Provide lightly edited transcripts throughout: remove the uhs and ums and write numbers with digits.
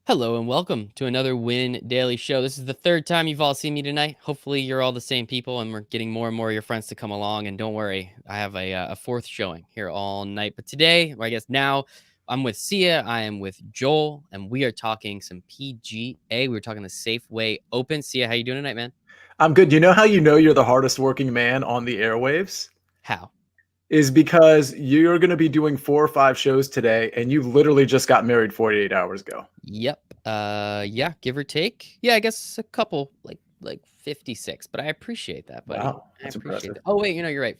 Hello and welcome to another Win Daily Show. This is the third time you've all seen me tonight. Hopefully you're all the same people and we're getting more and more of your friends to come along. And don't worry, I have a fourth showing here all night. But today, or I guess now, I'm with Sia, I am with Joel, and we are talking some PGA. We're talking the Safeway Open. Sia, how you doing tonight, man? I'm good. You know how you know you're the hardest working man on the airwaves? How? Is because you're going to be doing 4 or 5 shows today and you literally just got married 48 hours ago. Yep. Yeah, give or take. Yeah, I guess a couple, like 56, but I appreciate that, buddy. Wow, I that's appreciate impressive. that. Oh, wait, you're right.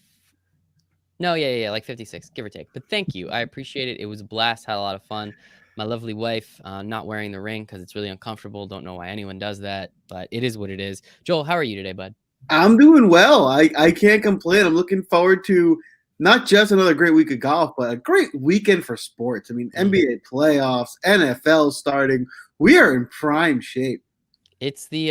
No, yeah, like 56, give or take. But thank you. I appreciate it. It was a blast. Had a lot of fun. My lovely wife, not wearing the ring because it's really uncomfortable. Don't know why anyone does that, but it is what it is. Joel, how are you today, bud? I'm doing well. I can't complain. I'm looking forward to not just another great week of golf, but a great weekend for sports. I mean, NBA playoffs, NFL starting. We are in prime shape. It's the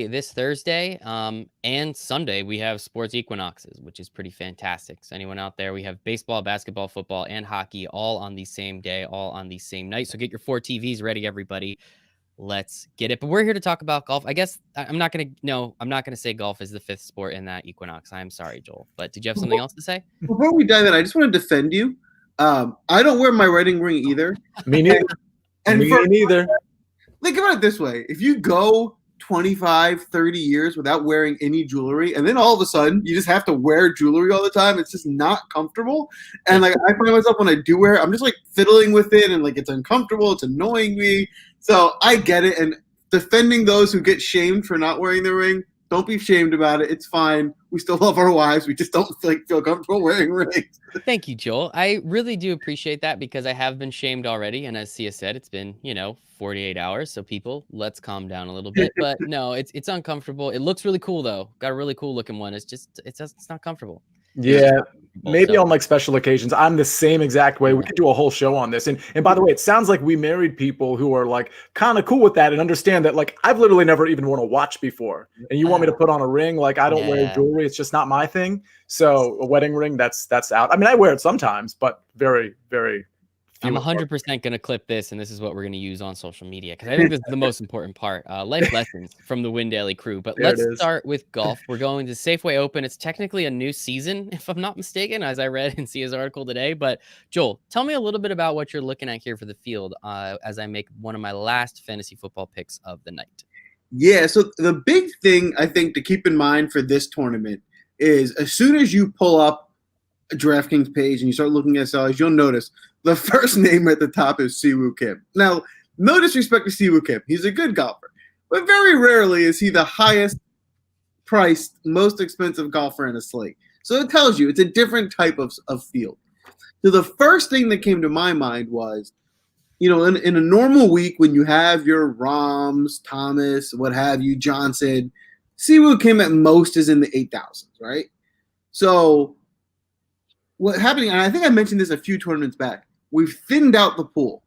this Thursday and Sunday we have sports equinoxes, which is pretty fantastic. So anyone out there, we have baseball, basketball, football, and hockey all on the same day, all on the same night. So get your 4 TVs ready, everybody. Let's get it. But we're here to talk about golf. I guess I'm not gonna say golf is the 5th sport in that equinox. I'm sorry, Joel. But did you have something else to say? Before we dive in, I just want to defend you. I don't wear my wedding ring either. Me neither. And Me neither. think about it this way. If you go 25, 30 years without wearing any jewelry, and then all of a sudden you just have to wear jewelry all the time, it's just not comfortable. And like I find myself when I do wear it, I'm just like fiddling with it and like it's uncomfortable, it's annoying me. So I get it. And defending those who get shamed for not wearing the ring, don't be shamed about it. It's fine. We still love our wives. We just don't feel comfortable wearing rings. Thank you, Joel. I really do appreciate that because I have been shamed already. And as Sia said, it's been, 48 hours. So people, let's calm down a little bit. But no, it's uncomfortable. It looks really cool though. Got a really cool looking one. It's not comfortable. It's just Yeah, not comfortable. maybe So on like special occasions. I'm the same exact way. We could do a whole show on this. And by the way, it sounds like we married people who are like kind of cool with that and understand that like I've literally never even worn a watch before. And you want me to put on a ring? Like I don't wear yeah. jewelry. It's just not my thing. So a wedding ring, that's out. I mean, I wear it sometimes, but very, very I'm few. 100% going to clip this, and this is what we're going to use on social media because I think this is the most important part. Life lessons from the Win Daily crew. But There it let's is. start with golf. We're going to Safeway Open. It's technically a new season, if I'm not mistaken, as I read in Sia's article today. But Joel, tell me a little bit about what you're looking at here for the field as I make one of my last fantasy football picks of the night. Yeah, so the big thing I think to keep in mind for this tournament is as soon as you pull up a DraftKings page and you start looking at sellers, you'll notice the first name at the top is Siwoo Kim. Now, no disrespect to Siwoo Kim. He's a good golfer. But very rarely is he the highest priced, most expensive golfer in a slate. So it tells you it's a different type of field. So the first thing that came to my mind was, in a normal week when you have your Roms, Thomas, what have you, Johnson, Siwoo Kim at most is in the 8,000s, right? So what happening, and I think I mentioned this a few tournaments back, we've thinned out the pool.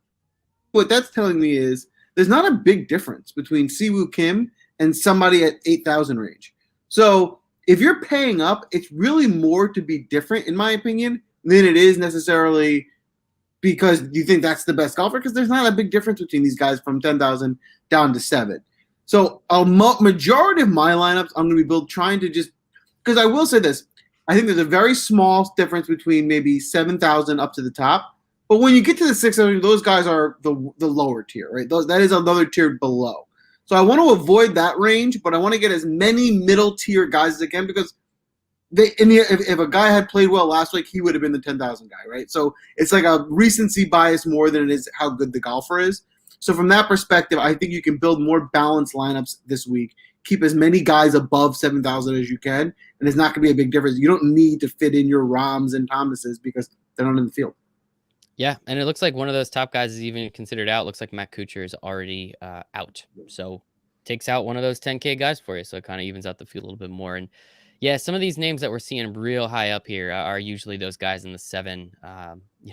What that's telling me is there's not a big difference between Siwoo Kim and somebody at 8,000 range. So if you're paying up, it's really more to be different, in my opinion, than it is necessarily because you think that's the best golfer, because there's not a big difference between these guys from 10,000 down to 7. So a majority of my lineups, I'm going to be trying to just – because I will say this. I think there's a very small difference between maybe 7,000 up to the top. But when you get to the 6,000, those guys are the lower tier, right? That is another tier below. So I want to avoid that range, but I want to get as many middle tier guys as I can because if a guy had played well last week, he would have been the 10,000 guy, right? So it's like a recency bias more than it is how good the golfer is. So from that perspective, I think you can build more balanced lineups this week. Keep as many guys above 7,000 as you can, and it's not going to be a big difference. You don't need to fit in your Roms and Thomases because they're not in the field. Yeah, and it looks like one of those top guys is even considered out. Looks like Matt Kuchar is already out. So takes out one of those 10K guys for you. So it kind of evens out the field a little bit more. And yeah, some of these names that we're seeing real high up here are usually those guys in the 7,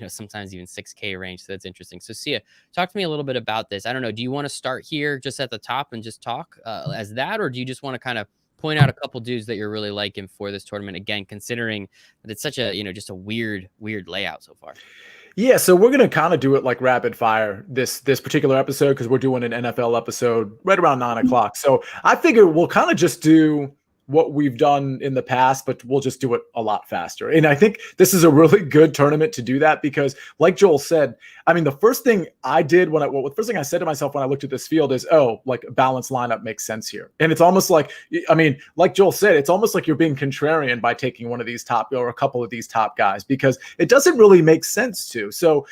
sometimes even 6K range. So that's interesting. So Sia, talk to me a little bit about this. I don't know. Do you want to start here just at the top and just talk as that? Or do you just want to kind of point out a couple dudes that you're really liking for this tournament? Again, considering that it's such a, just a weird layout so far. Yeah, so we're gonna kind of do it like rapid fire this particular episode because we're doing an NFL episode right around 9 o'clock. So I figure we'll kind of just do what we've done in the past, but we'll just do it a lot faster. And I think this is a really good tournament to do that because, like Joel said, I mean, the first thing I did the first thing I said to myself when I looked at this field is, oh, like a balanced lineup makes sense here. And it's almost like, I mean, like Joel said, it's almost like you're being contrarian by taking one of these top or a couple of these top guys because it doesn't really make sense to. So,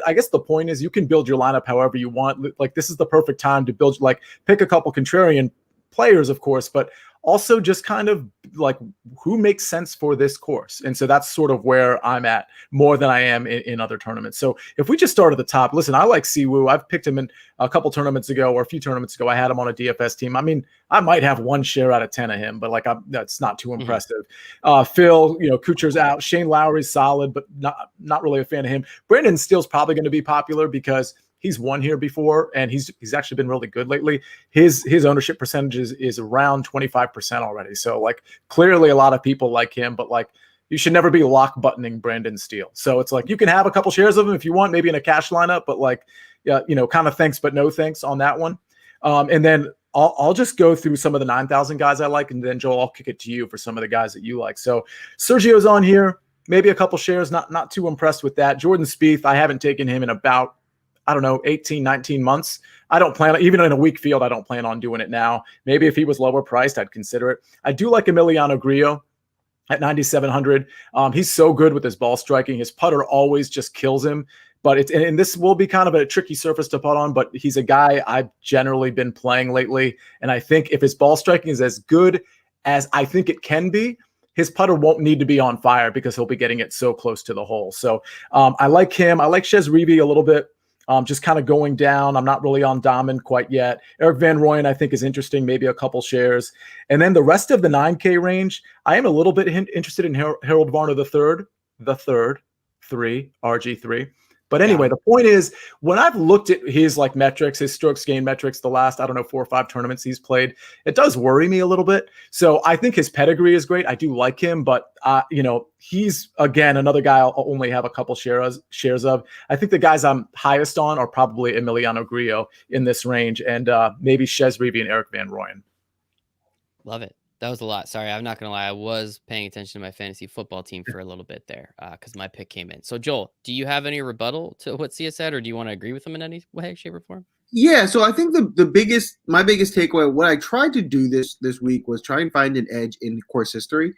I guess the point is you can build your lineup however you want. Like this is the perfect time to build, like pick a couple contrarian players, of course, but also just kind of like who makes sense for this course. And so that's sort of where I'm at more than I am in other tournaments. So if we just start at the top, listen, I like Siwoo. I've picked him in a couple tournaments ago or a few tournaments ago. I had him on a DFS team. I mean, I might have 1 share out of 10 of him, but like that's not too impressive. Phil, Kuchar's out. Shane Lowry's solid, but not really a fan of him. Brandon Steele's probably going to be popular because he's won here before, and he's actually been really good lately. His ownership percentage is around 25% already. So like clearly a lot of people like him, but like you should never be lock buttoning Brandon Steele. So it's like you can have a couple shares of him if you want, maybe in a cash lineup, but like kind of thanks but no thanks on that one. And then I'll just go through some of the 9,000 guys I like, and then Joel, I'll kick it to you for some of the guys that you like. So Sergio's on here, maybe a couple shares, not too impressed with that. Jordan Spieth, I haven't taken him in about 18, 19 months. I don't plan, even in a weak field, I don't plan on doing it now. Maybe if he was lower priced, I'd consider it. I do like Emiliano Grillo at 9,700. He's so good with his ball striking. His putter always just kills him. But and this will be kind of a tricky surface to putt on, but he's a guy I've generally been playing lately. And I think if his ball striking is as good as I think it can be, his putter won't need to be on fire because he'll be getting it so close to the hole. So I like him. I like Chez Reavie a little bit. Just kind of going down. I'm not really on Dahmen quite yet. Eric Van Rooyen, I think, is interesting, maybe a couple shares. And then the rest of the 9K range, I am a little bit interested in Harold Varner the third, 3, RG3. But anyway, The point is, when I've looked at his like metrics, his strokes gain metrics, the last, 4 or 5 tournaments he's played, it does worry me a little bit. So I think his pedigree is great. I do like him, but he's again another guy I'll only have a couple shares of. I think the guys I'm highest on are probably Emiliano Grillo in this range, and maybe Chez Reavie and Eric Van Rooyen. Love it. That was a lot. Sorry, I'm not going to lie. I was paying attention to my fantasy football team for a little bit there because my pick came in. So, Joel, do you have any rebuttal to what Sia said, or do you want to agree with him in any way, shape, or form? Yeah, so I think my biggest takeaway, what I tried to do this week was try and find an edge in course history.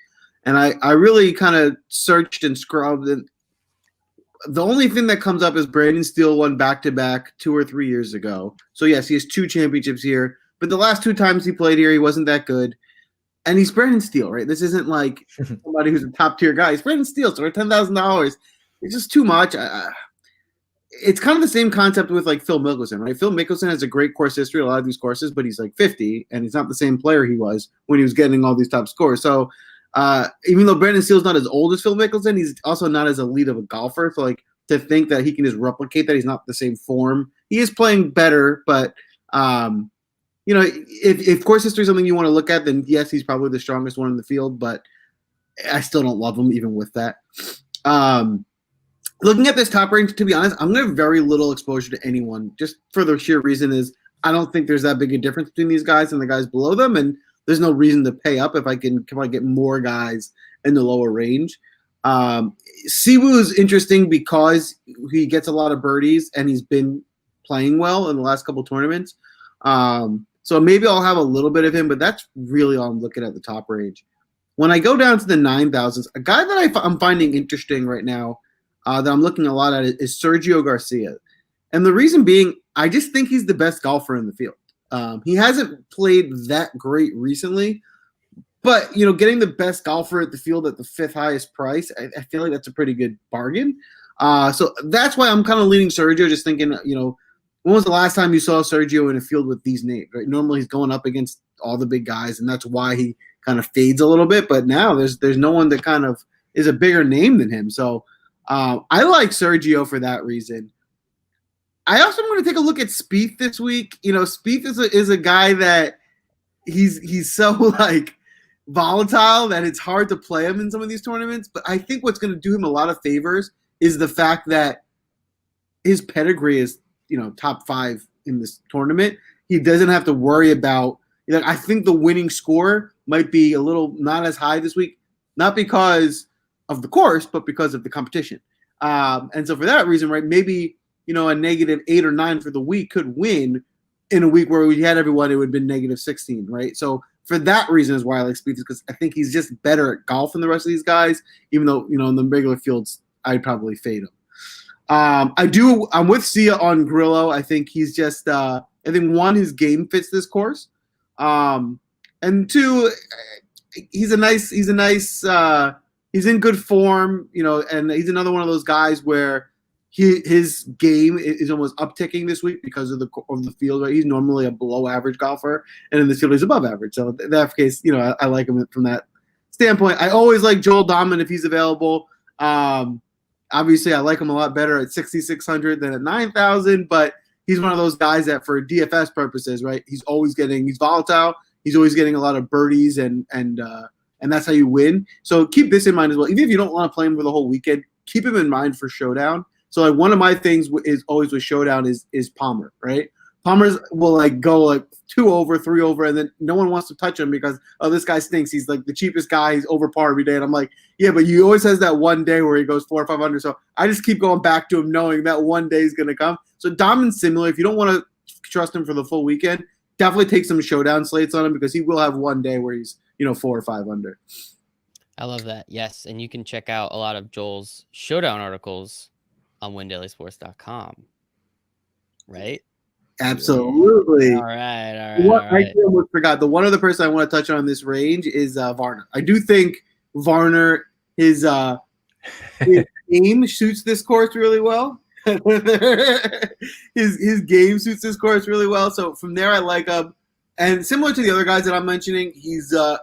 And I really kind of searched and scrubbed. And the only thing that comes up is Brandon Steele won back-to-back 2 or 3 years ago. So, yes, he has 2 championships here. But the last 2 times he played here, he wasn't that good. And he's Brandon Steele, right? This isn't like somebody who's a top-tier guy. He's Brandon Steele, so for $10,000, it's just too much. It's kind of the same concept with like Phil Mickelson, right? Phil Mickelson has a great course history, a lot of these courses, but he's like 50, and he's not the same player he was when he was getting all these top scores. So even though Brandon Steele's not as old as Phil Mickelson, he's also not as elite of a golfer. So like to think that he can just replicate that, he's not the same form. He is playing better, but if course history is something you want to look at, then yes, he's probably the strongest one in the field, but I still don't love him even with that. Looking at this top range, to be honest, I'm going to have very little exposure to anyone just for the sheer reason is I don't think there's that big a difference between these guys and the guys below them, and there's no reason to pay up if I can get more guys in the lower range. Siwoo is interesting because he gets a lot of birdies and he's been playing well in the last couple tournaments. So maybe I'll have a little bit of him, but that's really all I'm looking at the top range. When I go down to the 9,000s, a guy that I'm finding interesting right now that I'm looking a lot at is Sergio Garcia. And the reason being, I just think he's the best golfer in the field. He hasn't played that great recently, but, getting the best golfer at the field at the 5th highest price, I feel like that's a pretty good bargain. So that's why I'm kind of leaning Sergio, just thinking, when was the last time you saw Sergio in a field with these names? Right? Normally he's going up against all the big guys, and that's why he kind of fades a little bit. But now there's no one that kind of is a bigger name than him. So I like Sergio for that reason. I also want to take a look at Spieth this week. Spieth is a guy that he's so like volatile that it's hard to play him in some of these tournaments. But I think what's going to do him a lot of favors is the fact that his pedigree is, top 5 in this tournament. He doesn't have to worry about, I think the winning score might be a little not as high this week, not because of the course, but because of the competition. And so for that reason, right, maybe, a -8 or 9 for the week could win in a week where we had everyone, it would have been -16, right? So for that reason is why I like Spieth, because I think he's just better at golf than the rest of these guys, even though, in the regular fields, I'd probably fade him. I'm with Sia on Grillo. I think he's just, I think 1, his game fits this course. And 2, he's in good form, and he's another one of those guys where his game is almost upticking this week because of the field. Right? He's normally a below average golfer, and in this field he's above average. So in that case, I like him from that standpoint. I always like Joel Dahman if he's available. Obviously, I like him a lot better at 6,600 than at 9,000, but he's one of those guys that for DFS purposes, right? He's volatile. He's always getting a lot of birdies, and that's how you win. So keep this in mind as well. Even if you don't want to play him for the whole weekend, keep him in mind for Showdown. So like one of my things is always with Showdown is Palmer, right? Palmer's will go 2 over, 3 over, and then no one wants to touch him because, oh, this guy stinks. He's like the cheapest guy. He's over par every day. And I'm like, yeah, but he always has that one day where he goes 4 or 5 under. So I just keep going back to him knowing that one day is going to come. So Damon's similar. If you don't want to trust him for the full weekend, definitely take some Showdown slates on him because he will have one day where he's, 4 or 5 under. I love that. Yes. And you can check out a lot of Joel's Showdown articles on WinDailySports.com. Right? Absolutely. All right. I almost forgot. The one other person I want to touch on in this range is Varner. I do think Varner, his game suits this course really well. his game suits this course really well. So from there, I like him. And similar to the other guys that I'm mentioning, he's a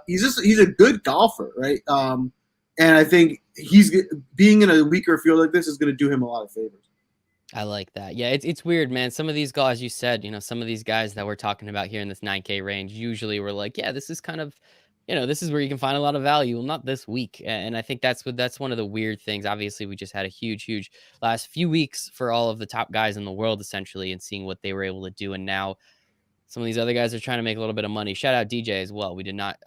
good golfer, right? And I think he's being in a weaker field like this is going to do him a lot of favors. I like that. Yeah, it's weird, man. Some of these guys, you said, some of these guys that we're talking about here in this 9K range, usually we're like, yeah, this is kind of, this is where you can find a lot of value. Well, not this week. And I think that's one of the weird things. Obviously, we just had a huge last few weeks for all of the top guys in the world, essentially, and seeing what they were able to do. And now some of these other guys are trying to make a little bit of money. Shout out DJ as well. We did not,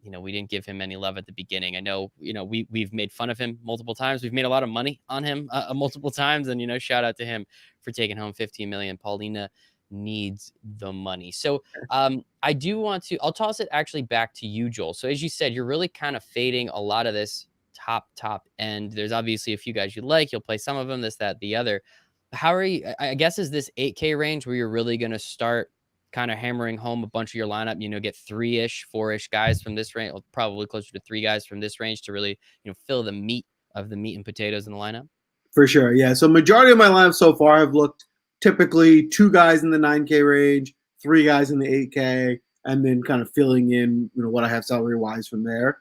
we didn't give him any love at the beginning. I know, we've made fun of him multiple times. We've made a lot of money on him multiple times. And, shout out to him for taking home 15 million. Paulina needs the money. So I do want to, I'll toss it actually back to you, Joel. So as you said, you're really kind of fading a lot of this top end. There's obviously a few guys you like. You'll play some of them, this, that, the other. How are you, I guess, is this 8K range where you're really going to start kind of hammering home a bunch of your lineup, get 3-ish, 4-ish guys from this range, probably closer to 3 guys from this range to really, fill the meat and potatoes in the lineup? For sure. Yeah. So majority of my lineups so far have looked typically 2 guys in the 9K range, 3 guys in the 8K, and then kind of filling in, what I have salary wise from there.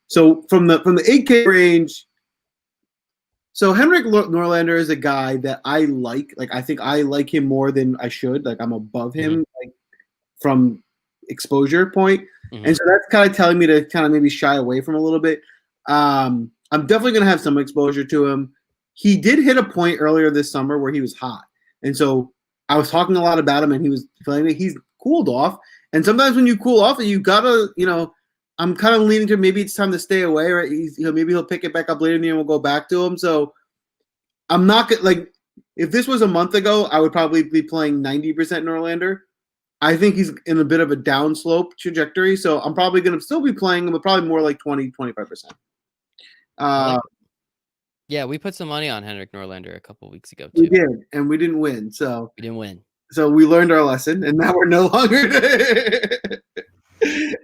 So from the 8K range, so Henrik Norlander is a guy that I like. Like, I think I like him more than I should. Like, I'm above him, from exposure point. And so that's kind of telling me to kind of maybe shy away from a little bit. I'm definitely going to have some exposure to him. He did hit a point earlier this summer where he was hot. And so I was talking a lot about him, and he was feeling that he's cooled off. And sometimes when you cool off, you got to, I'm kind of leaning to maybe it's time to stay away, right? Maybe he'll pick it back up later in the year and we'll go back to him. So I'm not like, if this was a month ago, I would probably be playing 90% Norlander. I think he's in a bit of a downslope trajectory. So I'm probably going to still be playing him, but probably more like 20-25%. Yeah, we put some money on Henrik Norlander a couple weeks ago too. We did, and we didn't win. So So we learned our lesson, and now we're no longer.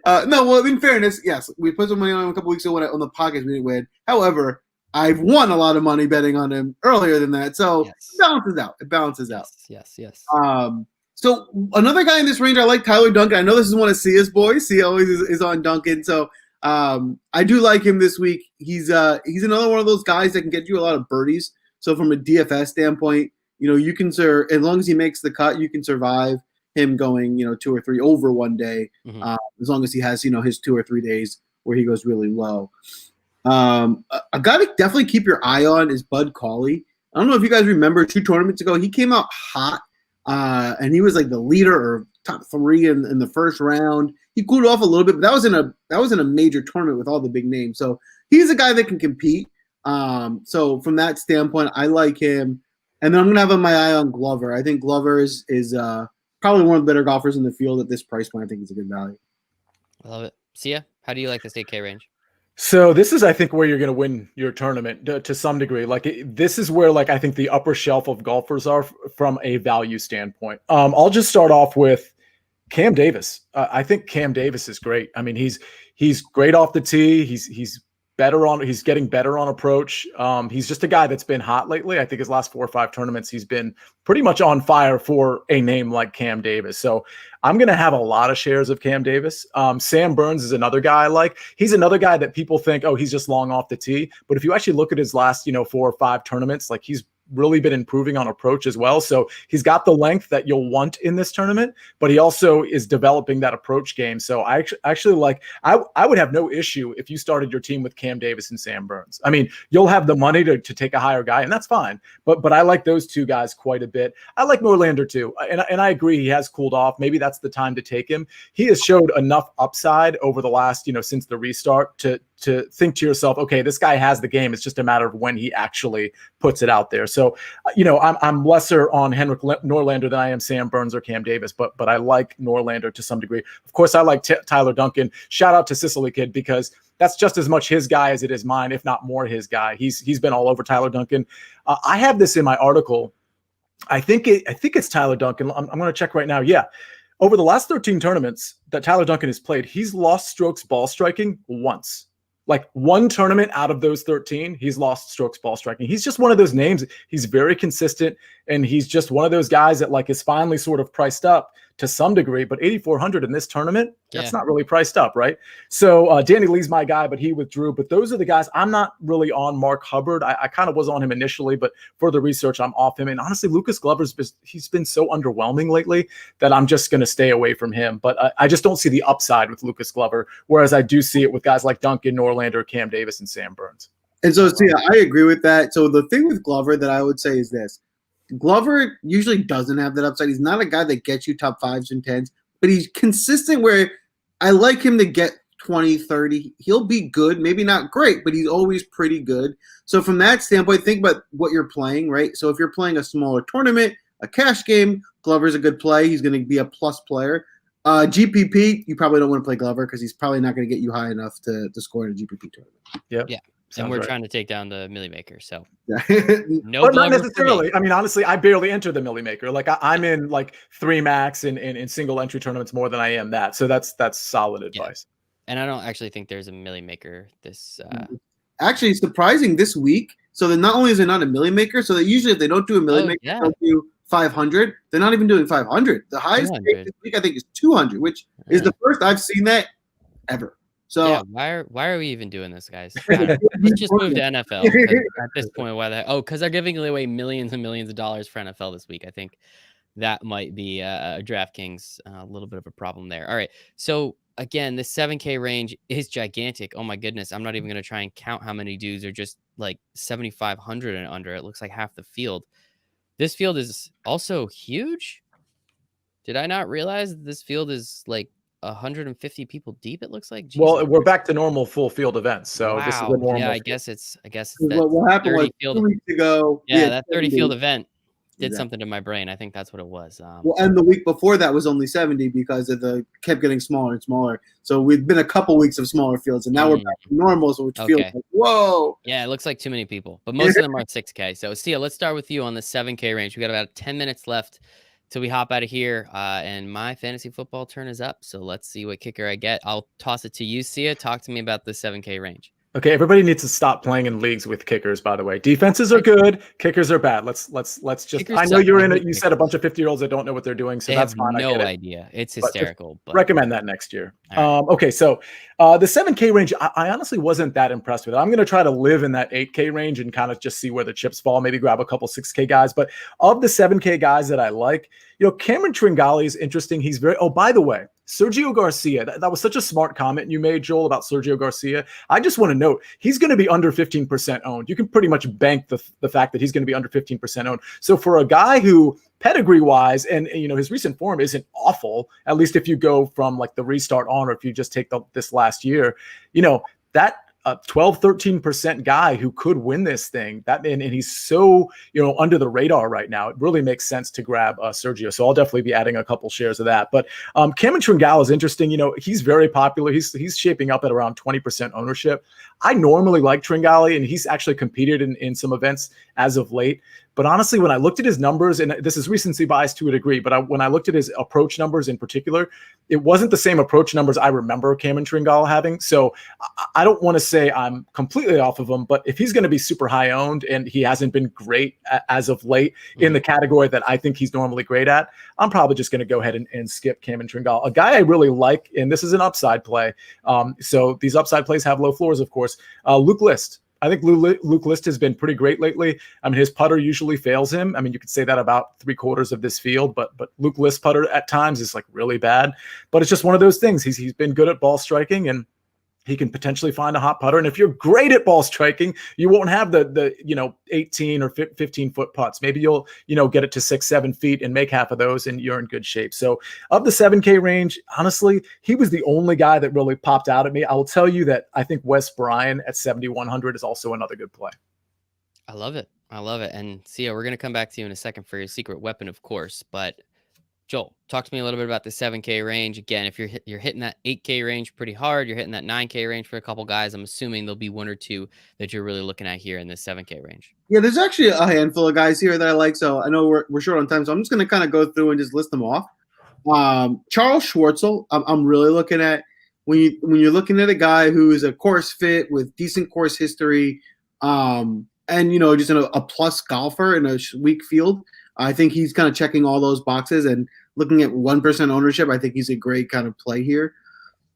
No, well, in fairness, yes, we put some money on him a couple weeks ago on the podcast. We didn't win. However, I've won a lot of money betting on him earlier than that, so It balances out. Yes. So another guy in this range, I like Tyler Duncan. I know this is one of Sia's boys. Sia always is on Duncan, so I do like him this week. He's another one of those guys that can get you a lot of birdies. So from a DFS standpoint, you can as long as he makes the cut, you can survive him going 2 or 3 over one day, as long as he has his 2 or 3 days where he goes really low. A guy to definitely keep your eye on is Bud Cauley. I don't know if you guys remember 2 tournaments ago, he came out hot, and he was like the leader or top 3 in the first round. He cooled off a little bit, but that was in a major tournament with all the big names. So he's a guy that can compete. So from that standpoint, I like him. And then I'm gonna have my eye on Glover. I think Glover is probably one of the better golfers in the field at this price point. I think he's a good value. I love it. Sia, how do you like this 8K range? So this is, I think, where you're going to win your tournament to some degree. This is where, I think the upper shelf of golfers are from a value standpoint. I'll just start off with Cam Davis. I think Cam Davis is great. I mean, he's great off the tee. He's getting better on approach. He's just a guy that's been hot lately. I think his last 4 or 5 tournaments, he's been pretty much on fire for a name like Cam Davis. So I'm going to have a lot of shares of Cam Davis. Sam Burns is another guy I like. He's another guy that people think, oh, he's just long off the tee. But if you actually look at his last, 4 or 5 tournaments, he's really been improving on approach as well. So he's got the length that you'll want in this tournament, but he also is developing that approach game. So I actually I would have no issue if you started your team with Cam Davis and Sam Burns. I mean, you'll have the money to take a higher guy, and that's fine. But I like those 2 guys quite a bit. I like Norlander too. And I agree he has cooled off. Maybe that's the time to take him. He has showed enough upside over the last, since the restart to think to yourself, okay, this guy has the game. It's just a matter of when he actually puts it out there. So, I'm lesser on Henrik Norlander than I am Sam Burns or Cam Davis, but I like Norlander to some degree. Of course, I like Tyler Duncan. Shout out to Sicily Kid, because that's just as much his guy as it is mine, if not more his guy. He's been all over Tyler Duncan. I have this in my article. I think it's Tyler Duncan. I'm going to check right now. Yeah. Over the last 13 tournaments that Tyler Duncan has played, he's lost strokes ball striking once. 1 tournament out of those 13, he's lost strokes ball striking. He's just one of those names. He's very consistent, and he's just one of those guys that is finally sort of priced up to some degree. But 8,400 in this tournament, that's not really priced up, right? So Danny Lee's my guy, but he withdrew. But those are the guys. I'm not really on Mark Hubbard. I kind of was on him initially, but for the research, I'm off him. And honestly, Lucas he's been so underwhelming lately that I'm just going to stay away from him. But I just don't see the upside with Lucas Glover, whereas I do see it with guys like Duncan, Norlander, Cam Davis, and Sam Burns. And so, I agree with that. So the thing with Glover that I would say is this. Glover usually doesn't have that upside. He's not a guy that gets you top 5s and 10s, but he's consistent where I like him to get 20, 30. He'll be good, maybe not great, but he's always pretty good. So from that standpoint, think about what you're playing, right? So if you're playing a smaller tournament, a cash game, Glover's a good play. He's going to be a plus player. GPP, you probably don't want to play Glover because he's probably not going to get you high enough to score in a GPP tournament. Yep. Yeah. And we're trying to take down the Millie Maker, so no. But not necessarily. I mean, honestly, I barely enter the Millie Maker. I'm in 3 max in single entry tournaments more than I am that. So that's solid advice. Yeah. And I don't actually think there's a Millie Maker this. Actually, surprising this week. So that not only is it not a Millie Maker, so that usually if they don't do a Millie Maker, they'll do 500. They're not even doing 500. The highest this week I think is 200, which is the first I've seen that ever. So yeah, why are we even doing this, guys? Let's just move to NFL at this point. Because they're giving away millions and millions of dollars for NFL this week. I think that might be DraftKings a little bit of a problem there. All right, so again, the 7K range is gigantic. Oh my goodness, I'm not even going to try and count how many dudes are just 7,500 and under. It looks like half the field. This field is also huge. Did I not realize this field is 150 people deep? It looks like. Jesus. Well, we're back to normal full field events, so wow. This is a normal. Yeah, I guess it's that what happened 30 was 2 weeks ago. Yeah, that 30 field event did something to my brain. I think that's what it was. And the week before that was only 70 because of kept getting smaller and smaller. So we've been a couple weeks of smaller fields, and now we're back to normal. So it feels like whoa. Yeah, it looks like too many people, but most of them are 6K. So Sia, let's start with you on the 7K range. We got about 10 minutes left till we hop out of here, and my fantasy football turn is up. So let's see what kicker I get. I'll toss it to you, Sia. Talk to me about the 7K range. Okay, everybody needs to stop playing in leagues with kickers, by the way. Defenses are good, kickers are bad. Let's just kickers I know you're in it. You said a bunch of 50-years-olds that don't know what they're doing, so that's fine. No idea. It's hysterical. But recommend that next year. Right. Okay, so the 7K range, I honestly wasn't that impressed with it. I'm going to try to live in that 8K range and kind of just see where the chips fall, maybe grab a couple 6K guys. But of the 7K guys that I like, Cameron Tringali is interesting. He's by the way, Sergio Garcia, that was such a smart comment you made, Joel, about Sergio Garcia. I just want to note, he's going to be under 15% owned. You can pretty much bank the fact that he's going to be under 15% owned. So for a guy who pedigree-wise, and his recent form isn't awful, at least if you go from like the restart on, or if you just take this last year, that 12, 13% guy who could win this thing, and he's so, under the radar right now, it really makes sense to grab Sergio. So I'll definitely be adding a couple shares of that. But Cameron Tringal is interesting. He's very popular. He's shaping up at around 20% ownership. I normally like Tringali, and he's actually competed in some events as of late. But honestly, when I looked at his numbers, and this is recency bias to a degree, but when I looked at his approach numbers in particular, it wasn't the same approach numbers I remember Cameron Tringal having. So I don't want to say I'm completely off of him, but if he's going to be super high owned and he hasn't been great as of late in the category that I think he's normally great at, I'm probably just going to go ahead and skip Cameron Tringal. A guy I really like, and this is an upside play. So these upside plays have low floors, of course. Luke List. I think Luke List has been pretty great lately. I mean, his putter usually fails him. I mean, you could say that about 3/4 of this field, but Luke List putter at times is like really bad. But it's just one of those things. He's been good at ball striking, and he can potentially find a hot putter. And if you're great at ball striking, you won't have the 18 or 15 foot putts. Maybe you'll get it to 6-7 feet and make half of those, and you're in good shape. So of the 7K range, honestly, he was the only guy that really popped out at me. I will tell you that I think Wes Bryan at 7,100 is also another good play. I love it. And Sia, we're going to come back to you in a second for your secret weapon, of course, but Joel, talk to me a little bit about the 7K range. Again, if you're hitting that 8K range pretty hard, you're hitting that 9K range for a couple guys, I'm assuming there'll be one or two that you're really looking at here in this 7K range. Yeah, there's actually a handful of guys here that I like. So I know we're short on time, so I'm just going to kind of go through and just list them off. Charles Schwartzel, I'm really looking at when you're looking at a guy who is a course fit with decent course history, and just a plus golfer in a weak field. I think he's kind of checking all those boxes, and looking at 1% ownership, I think he's a great kind of play here.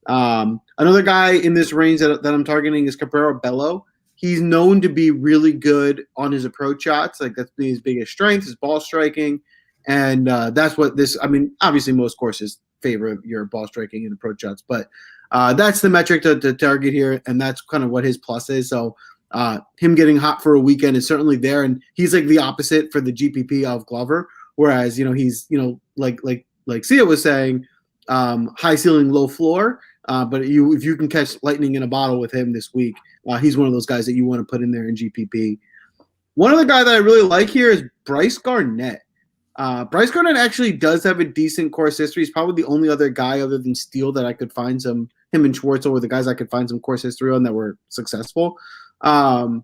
Another guy in this range that I'm targeting is Caprero Bello. He's known to be really good on his approach shots. Like that's his biggest strength, his ball striking. And that's what obviously most courses favor your ball striking and approach shots, but that's the metric to target here. And that's kind of what his plus is. So him getting hot for a weekend is certainly there. And he's like the opposite for the GPP of Glover. Whereas, he's, like Sia was saying, high ceiling, low floor. But if you can catch lightning in a bottle with him this week, he's one of those guys that you want to put in there in GPP. One other guy that I really like here is Bryce Garnett. Bryce Garnett actually does have a decent course history. He's probably the only other guy other than Steele that I could find him and Schwartzel were the guys I could find some course history on that were successful. And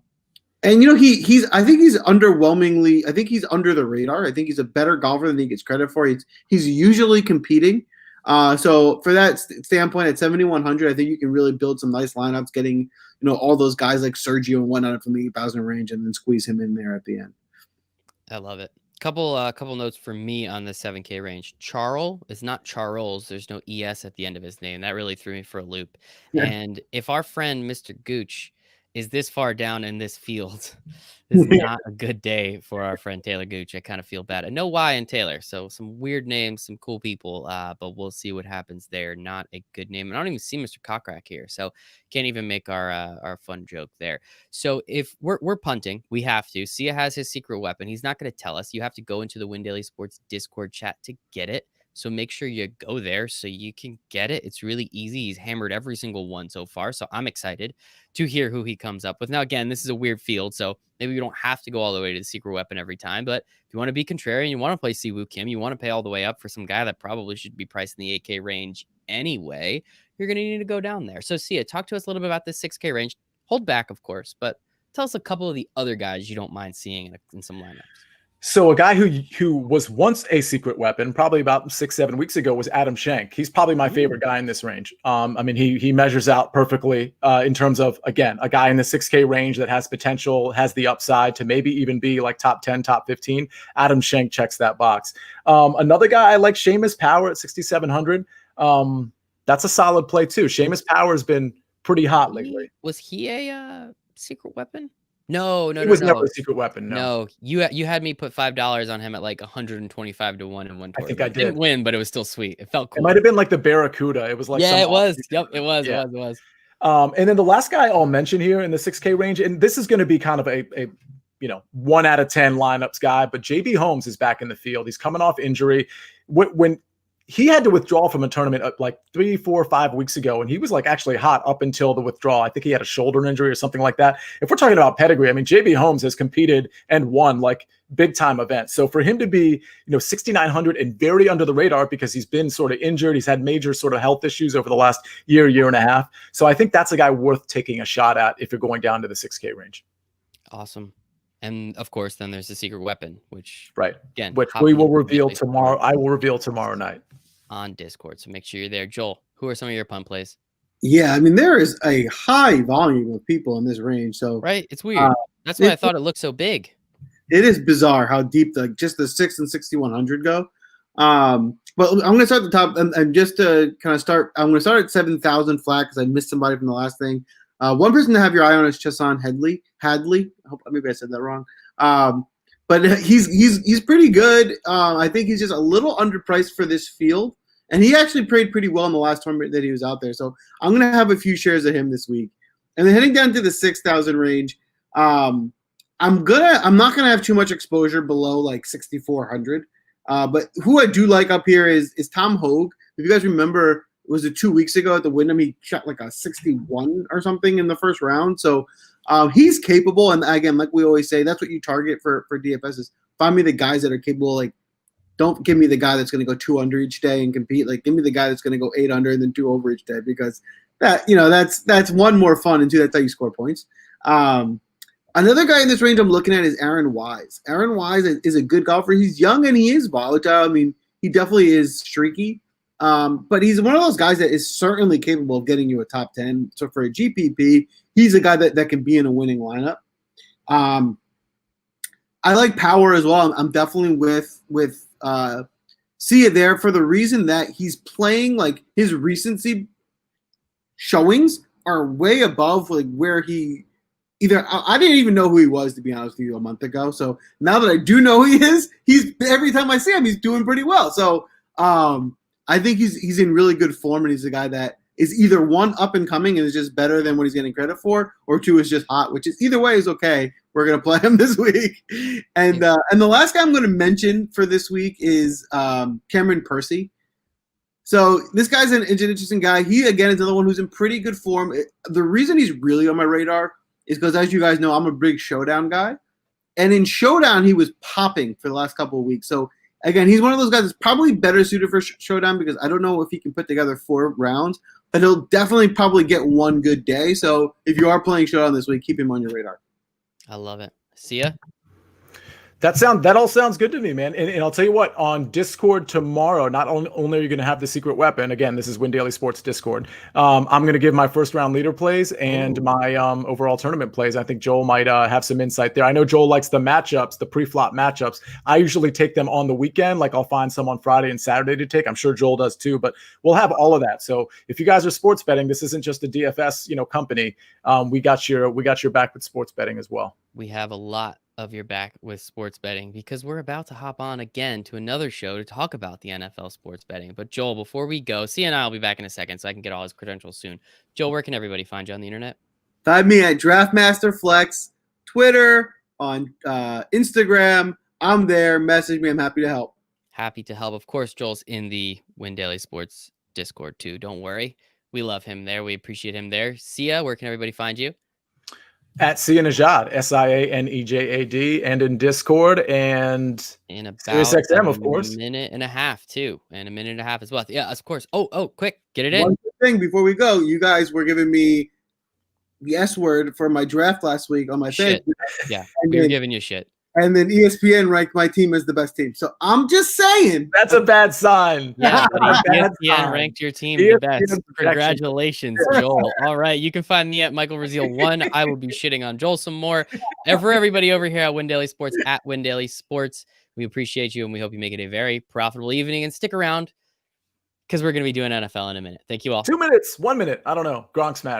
he's I think he's underwhelmingly. I think he's under the radar. I think he's a better golfer than he gets credit for. He's usually competing. So for that standpoint, at 7,100, I think you can really build some nice lineups, getting all those guys like Sergio and whatnot from the 8,000 range, and then squeeze him in there at the end. I love it. Couple notes for me on the 7K range. Charles is not Charles. There's no ES at the end of his name. That really threw me for a loop. Yeah. And if our friend Mr. Gooch is this far down in this field, this is not a good day for our friend Taylor Gooch. I kind of feel bad. I know why in Taylor. So some weird names, some cool people, but we'll see what happens there. Not a good name. And I don't even see Mr. Cockrack here, so can't even make our fun joke there. So if we're punting, we have to. Sia has his secret weapon. He's not going to tell us. You have to go into the Win Daily Sports Discord chat to get it. So make sure you go there so you can get it. It's really easy. He's hammered every single one so far. So I'm excited to hear who he comes up with. Now, again, this is a weird field, so maybe you don't have to go all the way to the secret weapon every time. But if you want to be contrarian, you want to play Siwoo Kim, you want to pay all the way up for some guy that probably should be priced in the 8K range anyway, you're going to need to go down there. So Sia, talk to us a little bit about this 6K range. Hold back, of course, but tell us a couple of the other guys you don't mind seeing in some lineups. So a guy who was once a secret weapon, probably about 6-7 weeks ago, was Adam Shank. He's probably my favorite guy in this range. He measures out perfectly in terms of, again, a guy in the 6K range that has potential, has the upside to maybe even be like top 10, top 15. Adam Shank checks that box. Another guy I like, Seamus Power at 6,700. That's a solid play too. Seamus Power has been pretty hot lately. Was he a secret weapon? No, He was never a secret weapon. No. No, you had me put $5 on him at like 125 to 1 in one I tournament. think I did. Didn't win, but it was still sweet. It felt It cool. might have been like the Barracuda. It was like Yeah, some it was. offbeat Yep, it was. yeah. It was. And then the last guy I'll mention here in the 6K range, and this is going to be kind of a 1 out of 10 lineups guy, but JB Holmes is back in the field. He's coming off injury. When he had to withdraw from a tournament like 3, 4, 5 weeks ago, and he was like actually hot up until the withdrawal. I think he had a shoulder injury or something like that. If we're talking about pedigree, I mean, JB Holmes has competed and won like big time events. So for him to be, 6,900 and very under the radar because he's been sort of injured, he's had major sort of health issues over the last year and a half. So I think that's a guy worth taking a shot at if you're going down to the 6K range. Awesome. And of course, then there's the secret weapon, which which we will reveal tomorrow. I will reveal tomorrow night on Discord. So make sure you're there. Joel, who are some of your punt plays? Yeah, I mean, there is a high volume of people in this range. So right, it's weird. That's why I thought it looked so big. It is bizarre how deep just the 6 and 6,100 go. But I'm going to start at the top, and just to kind of start, I'm going to start at 7,000 flat because I missed somebody from the last thing. One person to have your eye on is Chasson Hadley. I hope maybe I said that wrong. But he's pretty good. I think he's just a little underpriced for this field, and he actually played pretty well in the last tournament that he was out there. So I'm going to have a few shares of him this week. And then heading down to the 6,000 range, I'm not gonna have too much exposure below like 6,400. But who I do like up here is Tom Hogue. If you guys remember, was it 2 weeks ago at the Wyndham? He shot like a 61 or something in the first round. So he's capable. And again, like we always say, that's what you target for DFS is find me the guys that are capable. Like, don't give me the guy that's going to go 2 under each day and compete. Like, give me the guy that's going to go 8 under and then 2 over each day, because that's one, more fun, and 2, that's how you score points. Another guy in this range I'm looking at is Aaron Wise. Aaron Wise is a good golfer. He's young and he is volatile. I mean, he definitely is streaky. But he's one of those guys that is certainly capable of getting you a top 10. So for a GPP, he's a guy that can be in a winning lineup. I like Power as well. I'm definitely with Sia there for the reason that he's playing, like, his recency showings are way above like where he I didn't even know who he was, to be honest with you, a month ago. So now that I do know who he is, every time I see him, he's doing pretty well. So I think he's in really good form, and he's a guy that is either 1, up and coming and is just better than what he's getting credit for, or 2, is just hot, which is either way is okay. We're gonna play him this week. And the last guy I'm gonna mention for this week is Cameron Percy. So this guy's an interesting guy. He, again, is another one who's in pretty good form. The reason he's really on my radar is because, as you guys know, I'm a big Showdown guy. And in Showdown, he was popping for the last couple of weeks. So, again, he's one of those guys that's probably better suited for Showdown, because I don't know if he can put together 4 rounds, but he'll definitely probably get 1 good day. So if you are playing Showdown this week, keep him on your radar. I love it. Sia? That all sounds good to me, man. And I'll tell you what, on Discord tomorrow, not only are you going to have the secret weapon, again, this is Win Daily Sports Discord, I'm going to give my first round leader plays and my overall tournament plays. I think Joel might have some insight there. I know Joel likes the matchups, the pre-flop matchups. I usually take them on the weekend. Like, I'll find some on Friday and Saturday to take. I'm sure Joel does too, but we'll have all of that. So if you guys are sports betting, this isn't just a DFS, company. We got your back with sports betting as well. We have a lot of your back with sports betting, because we're about to hop on again to another show to talk about the NFL sports betting. But Joel, before we go, C and I will be back in a second so I can get all his credentials soon. Joel, where can everybody find you on the internet? Find me at Draftmaster Flex, Twitter, on Instagram. I'm there. Message me. I'm happy to help. Happy to help. Of course, Joel's in the Win Daily Sports Discord too. Don't worry. We love him there. We appreciate him there. Sia, where can everybody find you? At Sia Nejad, SIANEJAD, and in Discord, and in about SiriusXM, of course. A minute and a half too, and a minute and a half as well. Yeah, of course. Oh, quick, get it in. One thing before we go, you guys were giving me the S word for my draft last week on my shit. Yeah, we were giving you shit. And then ESPN ranked my team as the best team. So I'm just saying. That's a bad sign. Yeah, ESPN ranked your team the best. Congratulations, Joel. All right, you can find me at Michael Raziel 1. I will be shitting on Joel some more. And for everybody over here at Win Daily Sports, at Win Daily Sports, we appreciate you, and we hope you make it a very profitable evening. And stick around, because we're going to be doing NFL in a minute. Thank you all. 2 minutes, 1 minute. I don't know. Gronk smash.